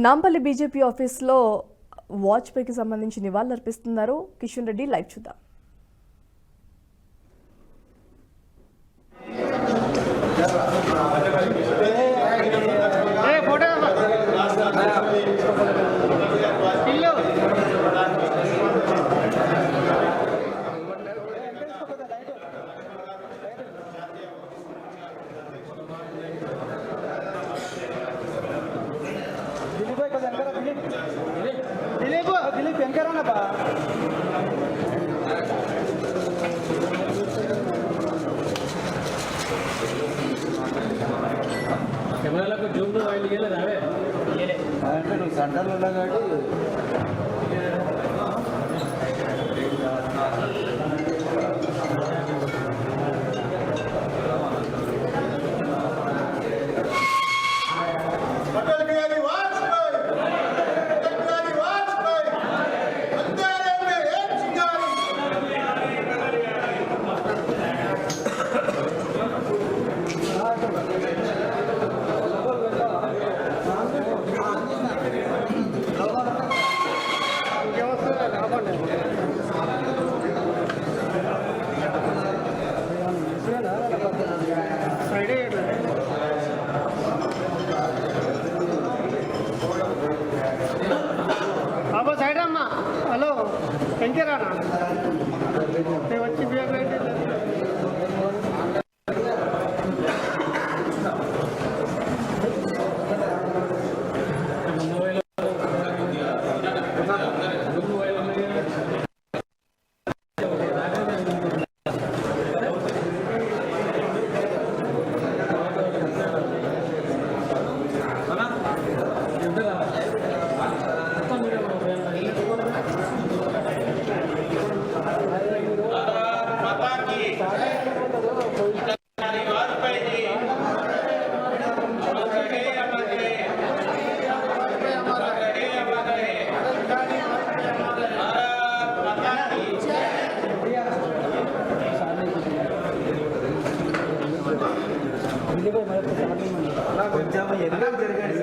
Nampally BJP ఆఫీస్లో వాజ్పేయికి సంబంధించి నివాళులర్పిస్తున్నారు. Kishan Reddy live చూద్దాం. दिलीप वेंकरा ना बा कैमरा को जूम लो वाइल गेले रावे అంటే నువ్వు సెంటర్లో ఉన్నా కాబట్టి హలో వెంకరానా వచ్చి కొంచెం ఎందుకు జరిగాడు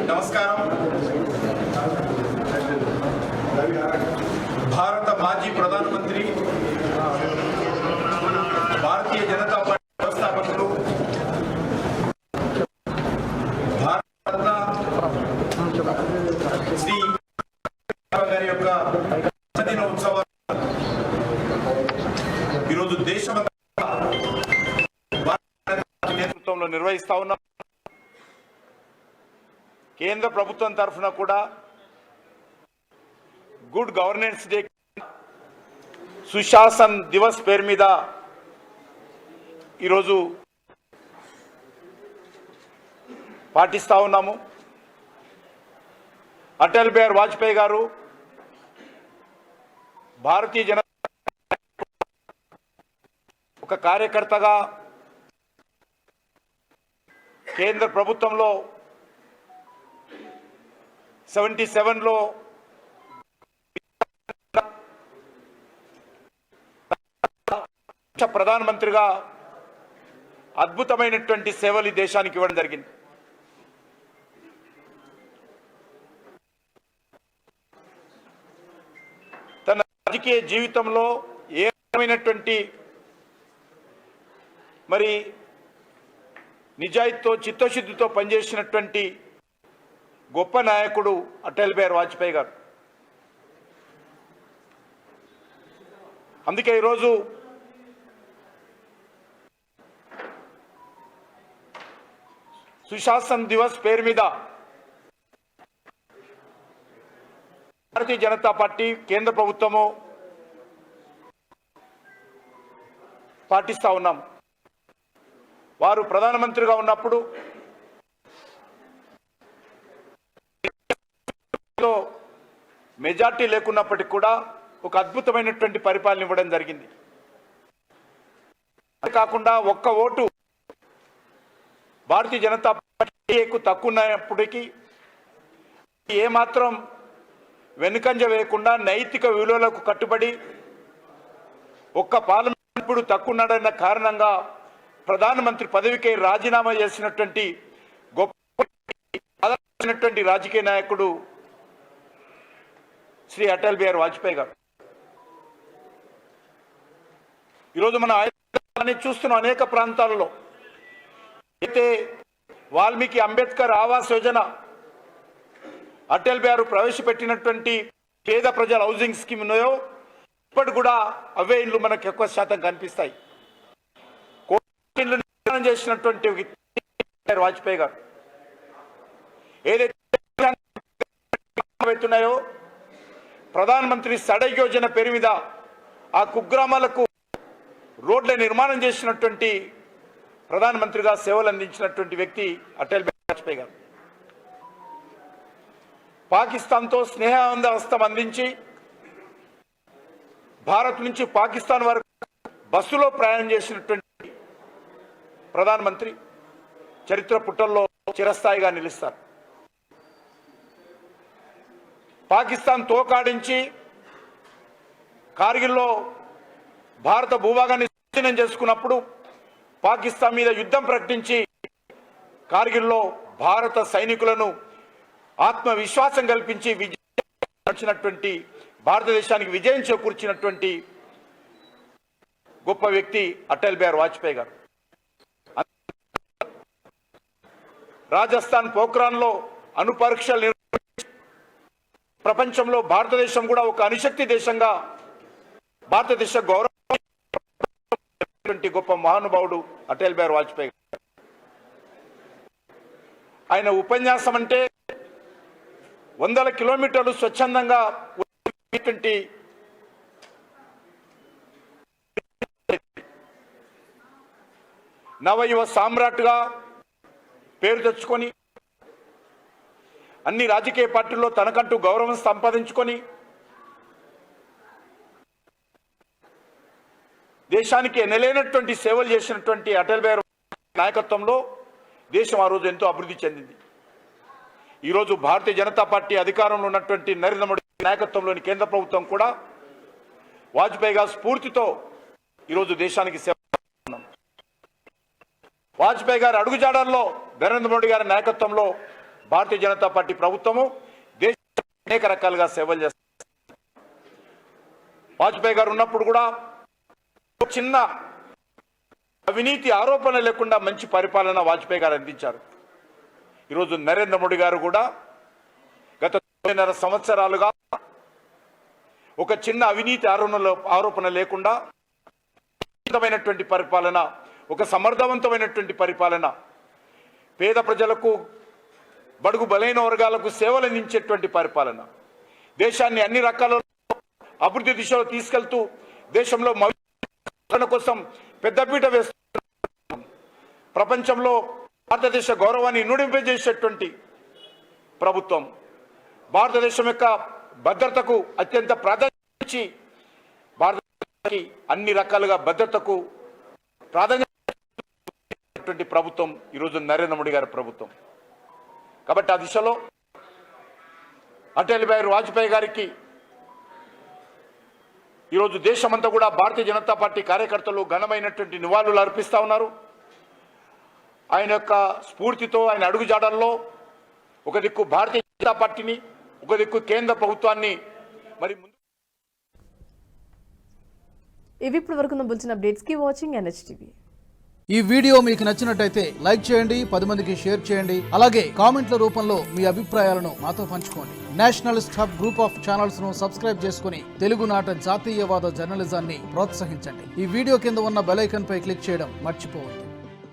నమస్కారం. భారత మాజీ ప్రధానమంత్రి, భారతీయ జనతా పార్టీ వ్యవస్థాపకులు, భారత శ్రీ గారి యొక్క జన్మదిన ఉత్సవాలు ఈరోజు దేశమంతా నేతృత్వంలో నిర్వహిస్తా ఉన్నాం. కేంద్ర ప్రభుత్వం తరఫున కూడా good governance day, Sushasan Divas పేరు మీద ఈరోజు పాటిస్తూ ఉన్నాము. అటల్ బిహారీ వాజ్పేయి గారు భారతీయ జనతా ఒక కార్యకర్తగా కేంద్ర ప్రభుత్వంలో 77లో ప్రధానమంత్రిగా అద్భుతమైనటువంటి సేవలు ఈ దేశానికి ఇవ్వడం జరిగింది. తన రాజకీయ జీవితంలో ఏ రకమైనటువంటి మరి నిజాయితీతో చిత్తశుద్ధితో పనిచేసినటువంటి గొప్ప నాయకుడు అటల్ బిహారీ వాజ్పేయి గారు. అందుకే ఈరోజు సుశాసన్ దివస్ పేరు మీద భారతీయ జనతా పార్టీ కేంద్ర ప్రభుత్వము పాటిస్తా ఉన్నాం. వారు ప్రధానమంత్రిగా ఉన్నప్పుడు మెజార్టీ లేకున్నప్పటికీ కూడా ఒక అద్భుతమైనటువంటి పరిపాలన ఇవ్వడం జరిగింది. అంతేకాకుండా ఒక్క ఓటు భారతీయ జనతా పార్టీకు తక్కువ ఉన్నప్పటికీ ఏమాత్రం వెనుకంజ వేయకుండా నైతిక విలువలకు కట్టుబడి ఒక్క పార్లమెంటు తక్కువ ఉన్నాడన్న కారణంగా ప్రధానమంత్రి పదవికి రాజీనామా చేసినటువంటి గొప్ప రాజకీయ నాయకుడు శ్రీ అటల్ బిహారీ వాజ్పేయి గారు. ఈరోజు మనం ఆయన చూస్తున్నాం అనేక ప్రాంతాలలో. అయితే వాల్మీకి అంబేద్కర్ ఆవాస్ యోజన అటల్ బిహారీ ప్రవేశపెట్టినటువంటి పేద ప్రజల హౌసింగ్ స్కీమ్ ఉన్నాయో ఇప్పటి కూడా అవే ఇళ్ళు మనకు ఎక్కువ శాతం కనిపిస్తాయి. ఇళ్ళు నిర్మాణం చేసినటువంటి వాజ్పేయి గారు ఏదైతే అవుతున్నాయో ప్రధానమంత్రి సడక్ యోజన పేరు మీద ఆ కుగ్రామాలకు రోడ్ల నిర్మాణం చేసినటువంటి ప్రధానమంత్రిగా సేవలు అందించినటువంటి వ్యక్తి అటల్ బిహారీ వాజ్పేయి గారు. పాకిస్తాన్తో స్నేహహస్తం అందించి భారత్ నుంచి పాకిస్తాన్ వరకు బస్సులో ప్రయాణం చేసినటువంటి ప్రధానమంత్రి చరిత్ర పుటల్లో చిరస్థాయిగా నిలుస్తారు. పాకిస్తాన్ తోకాడించి కార్గిల్లో భారత భూభాగాన్ని స్వాధీనం చేసుకున్నప్పుడు పాకిస్తాన్ మీద యుద్ధం ప్రకటించి కార్గిల్లో భారత సైనికులను ఆత్మవిశ్వాసం కల్పించి విజయించినటువంటి భారతదేశానికి విజయం చేకూర్చినటువంటి గొప్ప వ్యక్తి అటల్ బిహారీ వాజ్పేయి గారు. రాజస్థాన్ పోఖ్రాన్లో అణు పరీక్షలు నిర్వహించి ప్రపంచంలో భారతదేశం కూడా ఒక అణుశక్తి దేశంగా భారతదేశ గౌరవం గొప్ప మహానుభావుడు అటల్ బిహారీ వాజ్పేయి. ఆయన ఉపన్యాసం అంటే 100 కిలోమీటర్లు స్వచ్ఛందంగా నవయువ సామ్రాట్గా పేరు తెచ్చుకొని అన్ని రాజకీయ పార్టీల్లో తనకంటూ గౌరవం సంపాదించుకొని దేశానికి ఎనలేనటువంటి సేవలు చేసినటువంటి అటల్ బిహారీ నాయకత్వంలో దేశం ఆ రోజు ఎంతో అభివృద్ధి చెందింది. ఈరోజు భారతీయ జనతా పార్టీ అధికారంలో ఉన్నటువంటి నరేంద్ర మోడీ నాయకత్వంలోని కేంద్ర ప్రభుత్వం కూడా వాజ్పేయి గారి స్ఫూర్తితో ఈరోజు దేశానికి సేవ. వాజ్పేయి గారి అడుగుజాడల్లో నరేంద్ర మోడీ గారి నాయకత్వంలో భారతీయ జనతా పార్టీ ప్రభుత్వము దేశానికి అనేక రకాలుగా సేవలు చేస్తారు. వాజ్పేయి గారు ఉన్నప్పుడు కూడా చిన్న అవినీతి ఆరోపణ లేకుండా మంచి పరిపాలన వాజ్పేయి గారు అందించారు. ఈరోజు నరేంద్ర మోడీ గారు కూడా గత 9.5 సంవత్సరాలుగా ఒక చిన్న అవినీతి ఆరోపణ లేకుండా పరిపాలన, ఒక సమర్థవంతమైనటువంటి పరిపాలన, పేద ప్రజలకు బడుగు బలైన వర్గాలకు సేవలు అందించేటువంటి పరిపాలన, దేశాన్ని అన్ని రకాల అభివృద్ధి దిశలో తీసుకెళ్తూ దేశంలో కోసం పెద్దపీట వేస్తూ ప్రపంచంలో భారతదేశ గౌరవాన్ని ఇనుడింపజేసేటువంటి ప్రభుత్వం, భారతదేశం యొక్క భద్రతకు అత్యంత ప్రాధాన్యత ఇచ్చి భారతదేశానికి అన్ని రకాలుగా భద్రతకు ప్రాధాన్యత ఉన్నటువంటి ప్రభుత్వం ఈరోజు నరేంద్ర మోడీ గారి ప్రభుత్వం. కాబట్టి ఆ దిశలో అటల్ బిహారీ వాజ్పేయి గారికి ఈరోజు దేశమంతా కూడా భారతీయ జనతా పార్టీ కార్యకర్తలు ఘనమైనటువంటి నివాళులు అర్పిస్తూ ఉన్నారు. ఆయన యొక్క స్ఫూర్తితో, ఆయన అడుగుజాడల్లో ఒక దిక్కు భారతీయ జనతా పార్టీని, ఒక దిక్కు కేంద్ర ప్రభుత్వాన్ని మరి ముందు. ఇవి ఇప్పటి వరకు ఉన్న బులెటిన్ అప్డేట్స్ కి వాచింగ్ NHTV. ఈ వీడియో మీకు నచ్చినట్టయితే లైక్ చేయండి, 10 మందికి షేర్ చేయండి. అలాగే కామెంట్ల రూపంలో మీ అభిప్రాయాలను మాతో పంచుకోండి. Nationalist hub group of channels ను సబ్స్క్రైబ్ చేసుకుని తెలుగునాట జాతీయవాద జర్నలిజాన్ని ప్రోత్సహించండి. ఈ వీడియో కింద ఉన్న బెల్ ఐకాన్ పై క్లిక్ చేయడం మర్చిపోవద్దు.